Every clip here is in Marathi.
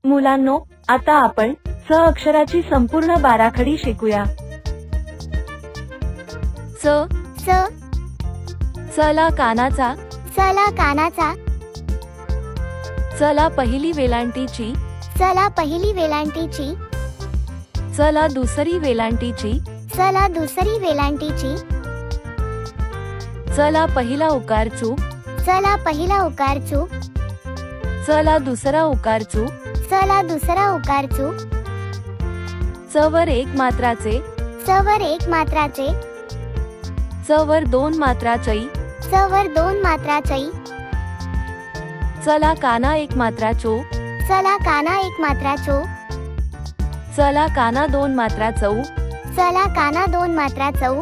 मुलांनो, आता आपण च अक्षराची संपूर्ण बाराखडी शिकूया. च च चला कानाचा, चला कानाचा, चला पहिली वेलांटीची, चला पहिली वेलांटीची, चला दुसरी वेलांटीची, चला दुसरी वेलांटीची, चला पहिला उकार चूक, चला पहिला उकार चूक, चला दुसरा उकार चूक, चला दुसरा उकार चूक, च वर एक मात्राचे, च वर एक मात्राचे, च वर दोन मात्रा चई, च वर दोन मात्रा चई, चला काना एक मात्रा चो, चला काना एक मात्रा चो, चला काना दोन मात्रा चौ, चला काना दोन मात्रा चौ,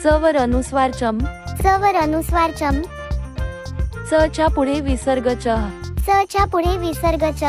च वर अनुस्वार चम, च वर अनुस्वार चम, च च्या पुढे विसर्ग चह, च च्या पुढे विसर्ग च,